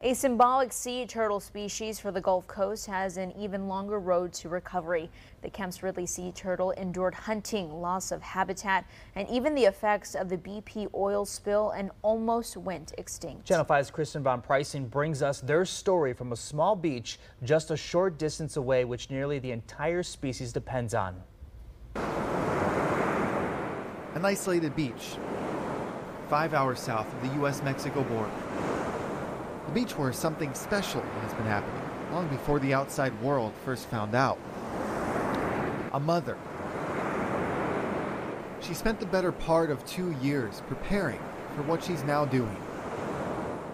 A symbolic sea turtle species for the Gulf Coast has an even longer road to recovery. The Kemp's Ridley sea turtle endured hunting, loss of habitat, and even the effects of the BP oil spill and almost went extinct. Channel 5's Kristen Von Pricing brings us their story from a small beach just a short distance away, which nearly the entire species depends on. An isolated beach, 5 hours south of the U.S.-Mexico border. The beach where something special has been happening long before the outside world first found out. A mother. She spent the better part of 2 years preparing for what she's now doing.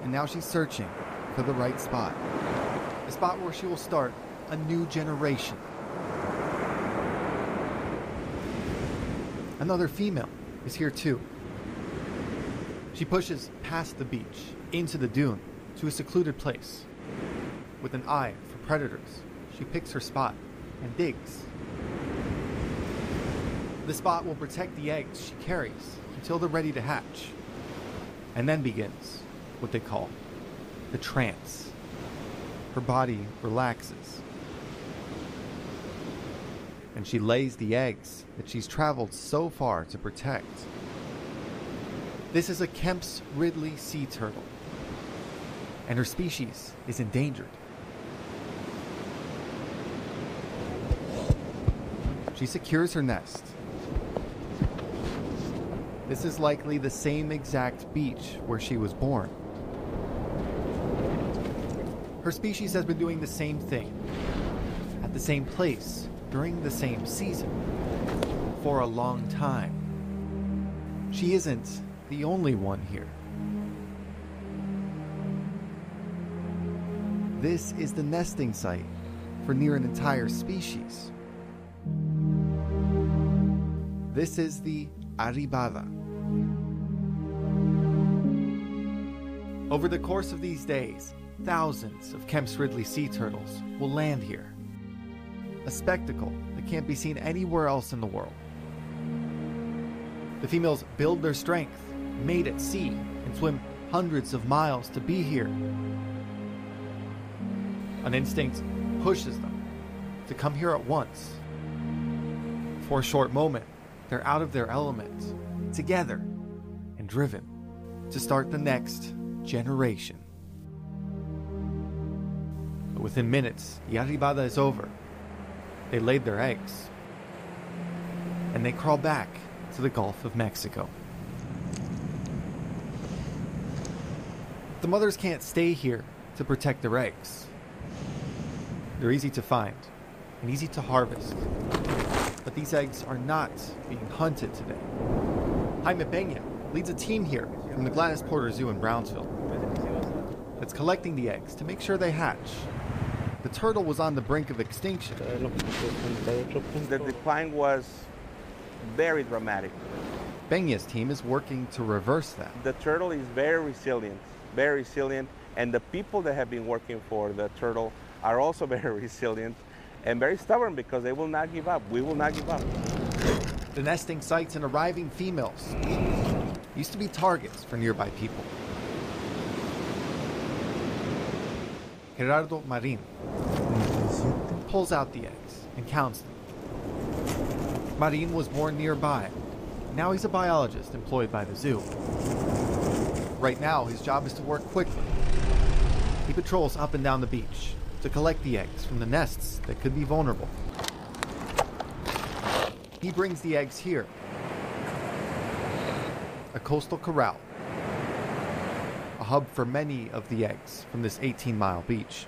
And now she's searching for the right spot. A spot where she will start a new generation. Another female is here too. She pushes past the beach into the dune to a secluded place. With an eye for predators, she picks her spot and digs. The spot will protect the eggs she carries until they're ready to hatch. And then begins what they call the trance. Her body relaxes. And she lays the eggs that she's traveled so far to protect. This is a Kemp's Ridley sea turtle, and her species is endangered. She secures her nest. This is likely the same exact beach where she was born. Her species has been doing the same thing, at the same place, during the same season, for a long time. She isn't the only one here. This is the nesting site for near an entire species. This is the arribada. Over the course of these days, thousands of Kemp's Ridley sea turtles will land here. A spectacle that can't be seen anywhere else in the world. The females build their strength, mate at sea, and swim hundreds of miles to be here. An instinct pushes them to come here at once. For a short moment, they're out of their element, together, and driven to start the next generation. But within minutes, the arribada is over. They laid their eggs, and they crawl back to the Gulf of Mexico. The mothers can't stay here to protect their eggs. They're easy to find and easy to harvest, but these eggs are not being hunted today. Jaime Peña leads a team here from the Gladys Porter Zoo in Brownsville that's collecting the eggs to make sure they hatch. The turtle was on the brink of extinction. The decline was very dramatic. Peña's team is working to reverse that. The turtle is very resilient, and the people that have been working for the turtle are also very resilient and very stubborn because they will not give up. We will not give up. The nesting sites and arriving females used to be targets for nearby people. Gerardo Marin pulls out the eggs and counts them. Marin was born nearby. Now he's a biologist employed by the zoo. Right now, his job is to work quickly. He patrols up and down the beach to collect the eggs from the nests that could be vulnerable. He brings the eggs here, a coastal corral, a hub for many of the eggs from this 18-mile beach.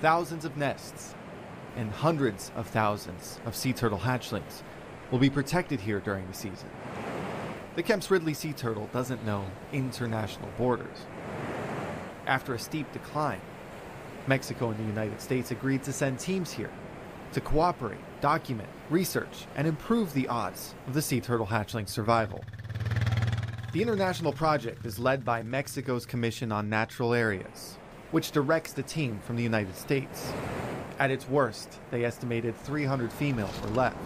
Thousands of nests and hundreds of thousands of sea turtle hatchlings will be protected here during the season. The Kemp's Ridley sea turtle doesn't know international borders. After a steep decline, Mexico and the United States agreed to send teams here to cooperate, document, research, and improve the odds of the sea turtle hatchling survival. The international project is led by Mexico's Commission on Natural Areas, which directs the team from the United States. At its worst, they estimated 300 females were left.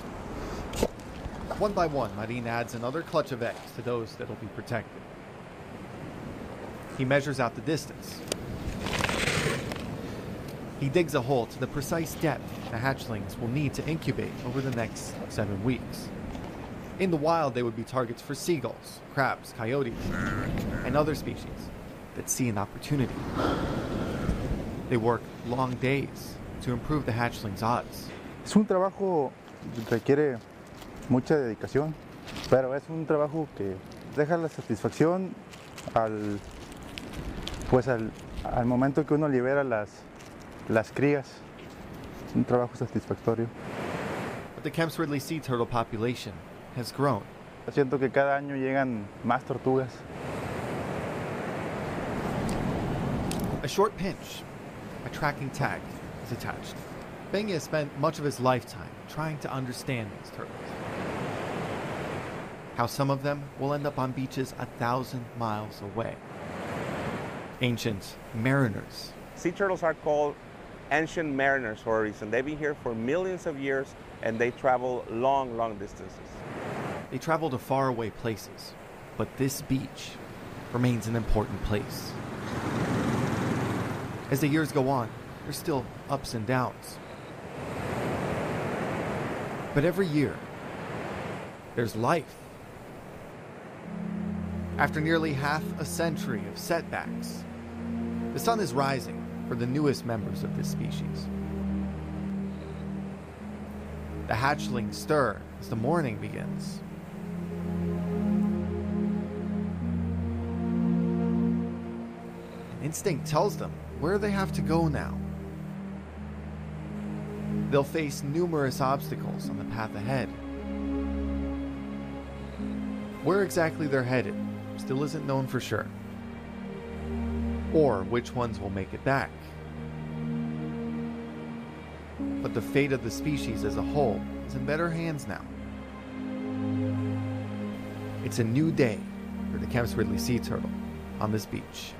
One by one, Marin adds another clutch of eggs to those that will be protected. He measures out the distance He digs a hole to the precise depth the hatchlings will need to incubate over the next 7 weeks. In the wild, they would be targets for seagulls, crabs, coyotes, and other species that see an opportunity. They work long days to improve the hatchlings' odds. Es un trabajo que requiere mucha dedicación, pero es un trabajo que deja la satisfacción al momento que uno libera las crías. Es un trabajo satisfactorio. But the Kemp's Ridley sea turtle population has grown. Siento que cada año llegan más tortugas. A short pinch, a tracking tag is attached. Bengi has spent much of his lifetime trying to understand these turtles. How some of them will end up on beaches 1,000 miles away. Ancient mariners. Sea turtles are called ancient mariners for a reason. They've been here for millions of years and they travel long, long distances. They travel to faraway places, but this beach remains an important place. As the years go on, there's still ups and downs. But every year, there's life. After nearly half a century of setbacks, the sun is rising for the newest members of this species. The hatchlings stir as the morning begins. Instinct tells them where they have to go now. They'll face numerous obstacles on the path ahead. Where exactly they're headed still isn't known for sure, or which ones will make it back. But the fate of the species as a whole is in better hands now. It's a new day for the Kemp's Ridley sea turtle on this beach.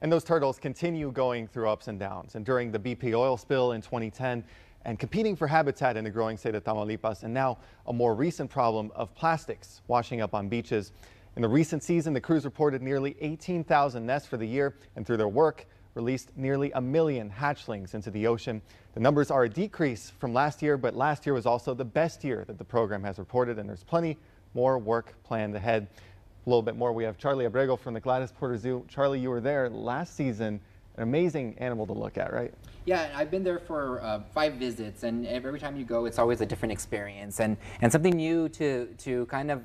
And those turtles continue going through ups and downs. And during the BP oil spill in 2010, and competing for habitat in the growing state of Tamaulipas, and now a more recent problem of plastics washing up on beaches. In the recent season, the crews reported nearly 18,000 nests for the year, and through their work, released nearly 1 million hatchlings into the ocean. The numbers are a decrease from last year, but last year was also the best year that the program has reported, and there's plenty more work planned ahead. A little bit more, we have Charlie Abrego from the Gladys Porter Zoo. Charlie, you were there last season. An amazing animal to look at, right? Yeah, I've been there for 5 visits, and every time you go, it's always a different experience and something new to kind of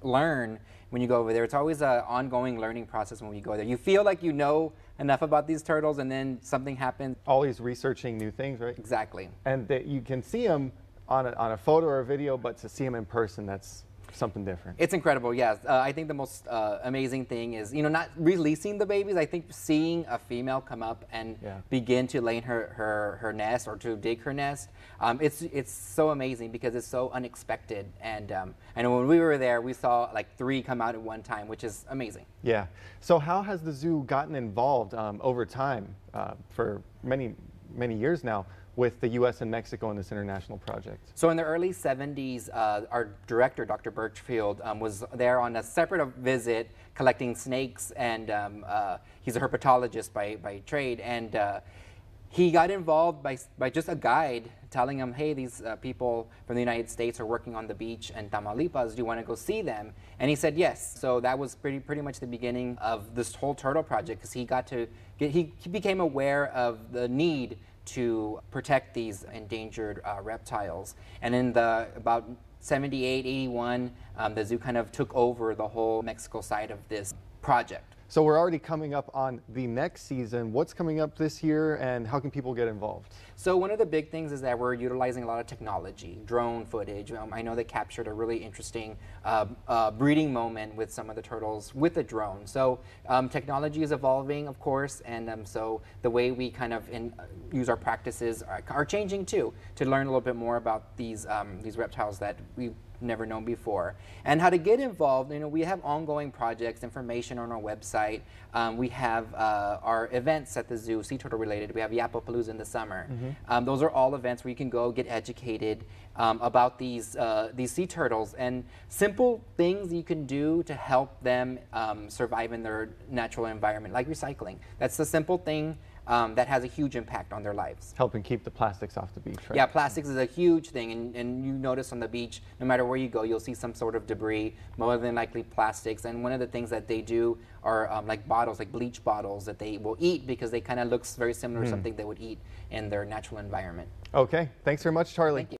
learn when you go over there. It's always an ongoing learning process when you go there. You feel like you know enough about these turtles, and then something happens. Always researching new things, right? Exactly. And that you can see them on a photo or a video, but to see them in person, that's something different. It's incredible, yes. I think the most amazing thing is, not releasing the babies. I think seeing a female come up and begin to lay in her nest or to dig her nest. It's so amazing because it's so unexpected. And I know when we were there, we saw like 3 come out at one time, which is amazing. Yeah. So how has the zoo gotten involved over time for many years now with the U.S. and Mexico in this international project? So in the early 70s, our director, Dr. Birchfield, was there on a separate visit collecting snakes, and he's a herpetologist by trade, and he got involved by just a guide telling him, hey, these people from the United States are working on the beach in Tamaulipas, do you want to go see them? And he said yes. So that was pretty much the beginning of this whole turtle project, because he became aware of the need to protect these endangered reptiles. And in about 78, 81, the zoo kind of took over the whole Mexico side of this project. So we're already coming up on the next season. What's coming up this year, and how can people get involved? So one of the big things is that we're utilizing a lot of technology, drone footage. I know they captured a really interesting breeding moment with some of the turtles with a drone. So technology is evolving, of course, and so the way we kind of use our practices are changing too, to learn a little bit more about these reptiles that we never known before. And how to get involved, we have ongoing projects, information on our website. We have our events at the zoo, sea turtle related. We have Yapapalooza in the summer. Those are all events where you can go get educated about these sea turtles and simple things you can do to help them survive in their natural environment, like recycling. That's the simple thing that has a huge impact on their lives. Helping keep the plastics off the beach, right? Yeah, plastics is a huge thing, and you notice on the beach, no matter where you go, you'll see some sort of debris, more than likely plastics. And one of the things that they do are like bottles, like bleach bottles that they will eat because they kind of looks very similar to something they would eat in their natural environment. Okay, thanks very much, Charlie. Thank you.